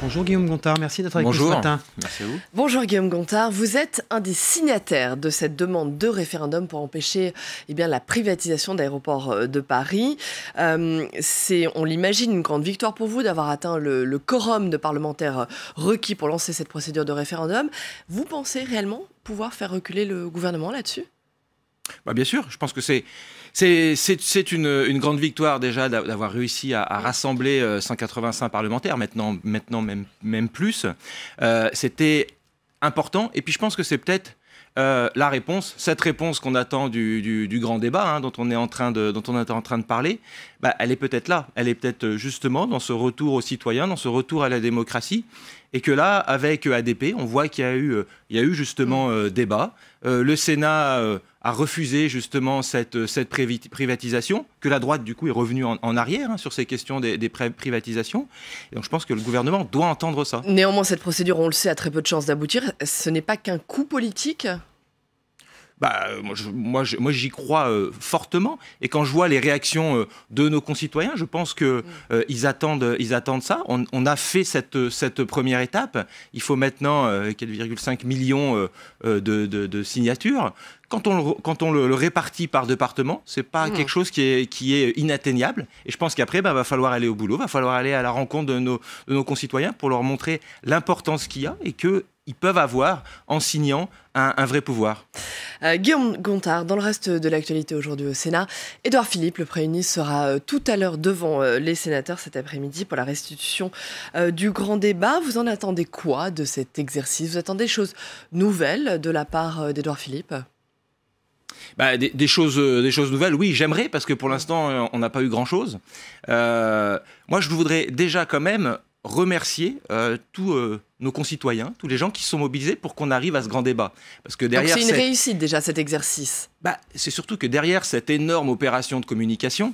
Bonjour Guillaume Gontard, merci d'être avec nous ce matin. Merci à vous. Bonjour Guillaume Gontard, vous êtes un des signataires de cette demande de référendum pour empêcher la privatisation d'aéroports de Paris. C'est, on l'imagine, une grande victoire pour vous d'avoir atteint le quorum de parlementaires requis pour lancer cette procédure de référendum. Vous pensez réellement pouvoir faire reculer le gouvernement là-dessus ? Bien sûr, je pense que c'est une grande victoire déjà d'avoir réussi à rassembler 185 parlementaires, maintenant même plus. C'était important, et puis je pense que c'est peut-être la réponse, cette réponse qu'on attend du grand débat dont on est en train de parler, elle est peut-être là, elle est peut-être justement dans ce retour aux citoyens, dans ce retour à la démocratie, et que là, avec ADP, on voit qu'il y a eu justement débat. Le Sénat a refusé justement cette privatisation, que la droite du coup est revenue en arrière sur ces questions des privatisations. Et donc je pense que le gouvernement doit entendre ça. Néanmoins, cette procédure, on le sait, a très peu de chances d'aboutir. Ce n'est pas qu'un coup politique ? Moi, j'y crois fortement. Et quand je vois les réactions de nos concitoyens, je pense qu'ils attendent ça. On a fait cette première étape. Il faut maintenant 4,5 millions de signatures. Quand on le répartit par département, c'est pas quelque chose qui est inatteignable. Et je pense qu'après, va falloir aller au boulot, va falloir aller à la rencontre de nos concitoyens pour leur montrer l'importance qu'il y a et qu'ils peuvent avoir en signant un vrai pouvoir. Guillaume Gontard, dans le reste de l'actualité aujourd'hui au Sénat, Édouard Philippe, le Premier ministre, sera tout à l'heure devant les sénateurs cet après-midi pour la restitution du grand débat. Vous en attendez quoi de cet exercice ? Vous attendez des choses nouvelles de la part d'Édouard Philippe ? Des choses nouvelles, oui, j'aimerais, parce que pour l'instant, on n'a pas eu grand-chose. Moi, je voudrais déjà quand même remercier tous nos concitoyens, tous les gens qui sont mobilisés pour qu'on arrive à ce grand débat. Parce que derrière, donc c'est une réussite déjà, cet exercice. C'est surtout que derrière cette énorme opération de communication,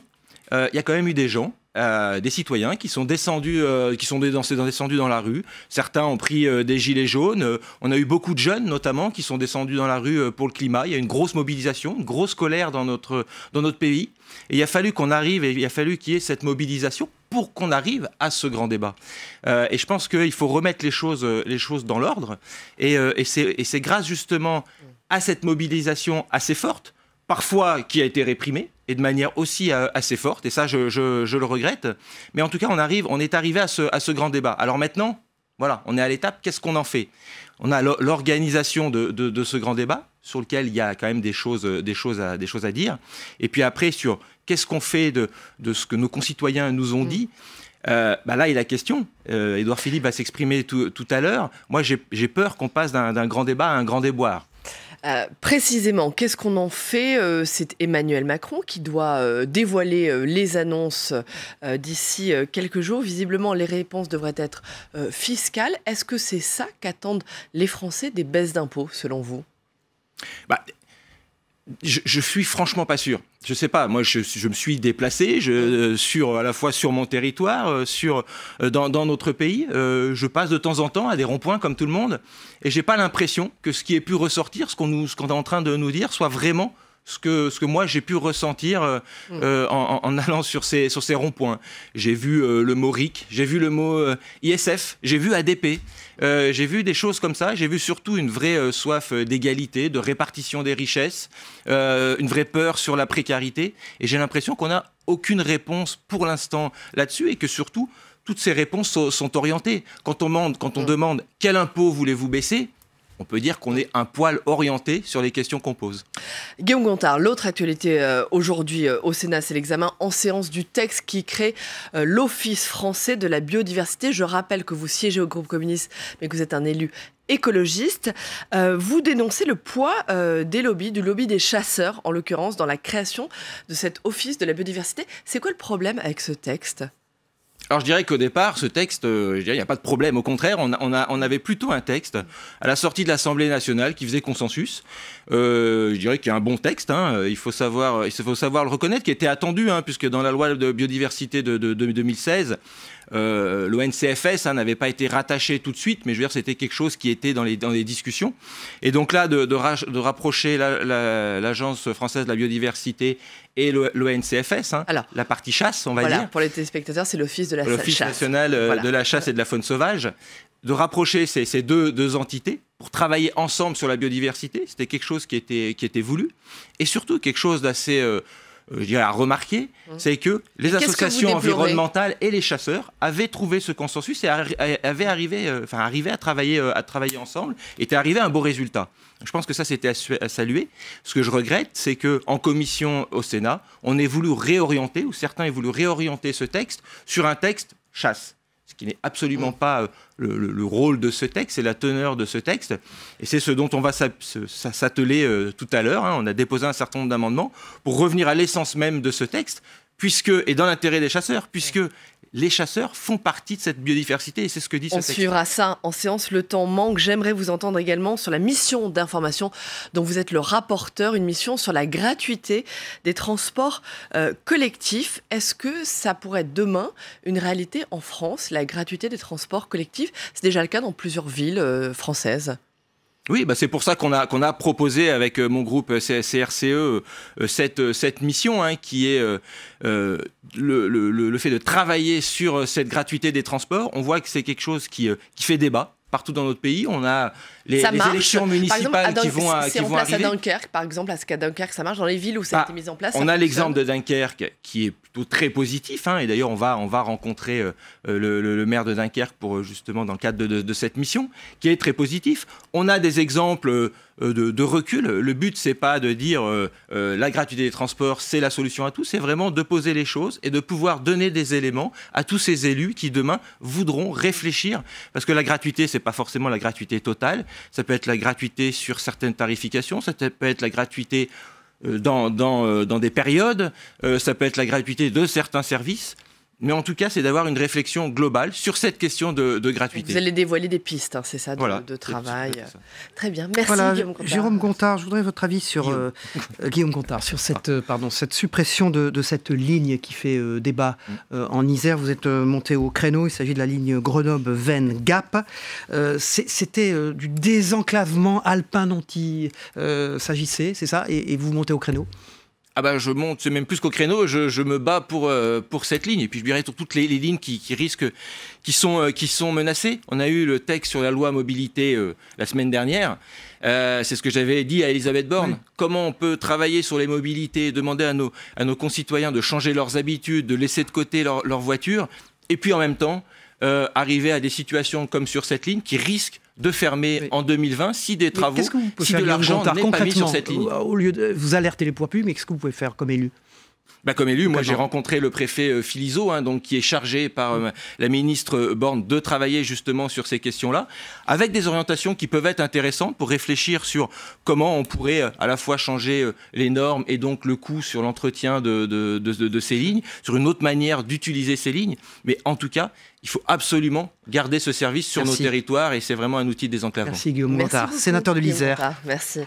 il y a quand même eu des gens, des citoyens qui sont descendus dans la rue. Certains ont pris des gilets jaunes. On a eu beaucoup de jeunes, notamment, qui sont descendus dans la rue pour le climat. Il y a une grosse mobilisation, une grosse colère dans notre pays. Et il a fallu qu'il y ait cette mobilisation pour qu'on arrive à ce grand débat. Et je pense qu'il faut remettre les choses dans l'ordre. Et c'est grâce justement à cette mobilisation assez forte, parfois qui a été réprimée, et de manière aussi assez forte, et ça je le regrette, mais en tout cas on est arrivé à ce grand débat. Alors maintenant, voilà, on est à l'étape, qu'est-ce qu'on en fait ? On a l'organisation de ce grand débat, sur lequel il y a quand même des choses à dire, et puis après sur qu'est-ce qu'on fait de ce que nos concitoyens nous ont dit. Là, il y a la question. Édouard Philippe va s'exprimer tout à l'heure. Moi, j'ai peur qu'on passe d'un grand débat à un grand déboire. Précisément, qu'est-ce qu'on en fait ? C'est Emmanuel Macron qui doit dévoiler les annonces d'ici quelques jours. Visiblement, les réponses devraient être fiscales. Est-ce que c'est ça qu'attendent les Français, des baisses d'impôts, selon vous ? Je suis franchement pas sûr. Je sais pas. Moi, je me suis déplacé à la fois sur mon territoire, dans notre pays. Je passe de temps en temps à des ronds-points comme tout le monde, et j'ai pas l'impression que ce qui est pu ressortir, ce qu'on est en train de nous dire, soit vraiment ce que moi j'ai pu ressentir en allant sur ces ronds-points. J'ai vu le mot RIC, j'ai vu le mot ISF, j'ai vu ADP, j'ai vu des choses comme ça. J'ai vu surtout une vraie soif d'égalité, de répartition des richesses, une vraie peur sur la précarité, et j'ai l'impression qu'on n'a aucune réponse pour l'instant là-dessus, et que surtout toutes ces réponses sont orientées. Quand on demande quel impôt voulez-vous baisser, on peut dire qu'on est un poil orienté sur les questions qu'on pose. Guillaume Gontard, l'autre actualité aujourd'hui au Sénat, c'est l'examen en séance du texte qui crée l'Office français de la biodiversité. Je rappelle que vous siégez au groupe communiste, mais que vous êtes un élu écologiste. Vous dénoncez le poids du lobby des chasseurs, en l'occurrence, dans la création de cet Office de la biodiversité. C'est quoi le problème avec ce texte ? Alors je dirais qu'au départ, ce texte, il n'y a pas de problème. Au contraire, on avait plutôt un texte à la sortie de l'Assemblée nationale qui faisait consensus. Je dirais qu'il y a un bon texte, il faut savoir le reconnaître, qui était attendu, puisque dans la loi de biodiversité de 2016, l'ONCFS n'avait pas été rattaché tout de suite, mais je veux dire c'était quelque chose qui était dans les discussions. Et donc là, de rapprocher l'Agence française de la biodiversité et l'ONCFS, la partie chasse, on va dire. Pour les téléspectateurs, c'est l'Office de la chasse. L'Office national de la chasse et de la faune sauvage. De rapprocher ces deux entités pour travailler ensemble sur la biodiversité. C'était quelque chose qui était voulu. Et surtout, quelque chose d'assez, je dirais, à remarquer, c'est que les associations environnementales et les chasseurs avaient trouvé ce consensus et avaient arrivé à travailler ensemble, étaient arrivés à un beau résultat. Je pense que ça, c'était à saluer. Ce que je regrette, c'est qu'en commission au Sénat, on ait voulu réorienter, ou certains aient voulu réorienter ce texte sur un texte chasse. Ce qui n'est absolument pas le rôle de ce texte, c'est la teneur de ce texte. Et c'est ce dont on va s'atteler tout à l'heure. On a déposé un certain nombre d'amendements pour revenir à l'essence même de ce texte, et dans l'intérêt des chasseurs, puisque les chasseurs font partie de cette biodiversité, et c'est ce que dit ce texte. On suivra ça en séance, le temps manque. J'aimerais vous entendre également sur la mission d'information dont vous êtes le rapporteur, une mission sur la gratuité des transports collectifs. Est-ce que ça pourrait être demain une réalité en France, la gratuité des transports collectifs? C'est déjà le cas dans plusieurs villes françaises. Oui, c'est pour ça qu'on a proposé avec mon groupe CRCE cette mission, qui est le fait de travailler sur cette gratuité des transports. On voit que c'est quelque chose qui fait débat partout dans notre pays. On a les élections municipales qui vont arriver. À Dunkerque, par exemple, à Dunkerque, ça marche dans les villes où ça a été mis en place. On a l'exemple de Dunkerque qui est plutôt très positif, et d'ailleurs on va rencontrer le maire de Dunkerque pour justement dans le cadre de cette mission, qui est très positif. On a des exemples de recul. Le but, c'est pas de dire la gratuité des transports, c'est la solution à tout, c'est vraiment de poser les choses et de pouvoir donner des éléments à tous ces élus qui demain voudront réfléchir, parce que la gratuité, c'est pas forcément la gratuité totale, ça peut être la gratuité sur certaines tarifications, ça peut être la gratuité dans des périodes, ça peut être la gratuité de certains services. Mais en tout cas, c'est d'avoir une réflexion globale sur cette question de gratuité. Vous allez dévoiler des pistes, c'est ça, de travail. Très bien, merci Guillaume Gontard. Jérôme Gontard, je voudrais votre avis sur Guillaume Gontard, sur cette suppression de cette ligne qui fait débat en Isère. Vous êtes monté au créneau, il s'agit de la ligne Grenoble-Veynes-Gap. C'était du désenclavement alpin dont il s'agissait, c'est ça, et vous montez au créneau? Je monte, c'est même plus qu'au créneau, je me bats pour cette ligne. Et puis je dirais sur toutes les lignes qui sont menacées. On a eu le texte sur la loi mobilité la semaine dernière. C'est ce que j'avais dit à Elisabeth Borne. Oui. Comment on peut travailler sur les mobilités, demander à nos concitoyens de changer leurs habitudes, de laisser de côté leur voiture, et puis en même temps arriver à des situations comme sur cette ligne qui risquent de fermer en 2020 si des travaux, si de l'argent n'est pas mis sur cette ligne. Au lieu de vous alerter les pouvoirs publics, mais qu'est-ce que vous pouvez faire comme élu? Comme élu, moi j'ai rencontré le préfet Philizot, qui est chargé par la ministre Borne de travailler justement sur ces questions-là, avec des orientations qui peuvent être intéressantes pour réfléchir sur comment on pourrait à la fois changer les normes et donc le coût sur l'entretien de ces lignes, sur une autre manière d'utiliser ces lignes. Mais en tout cas, il faut absolument garder ce service sur nos territoires et c'est vraiment un outil de désenclavement. Merci Guillaume Gontard, sénateur de l'Isère. Merci.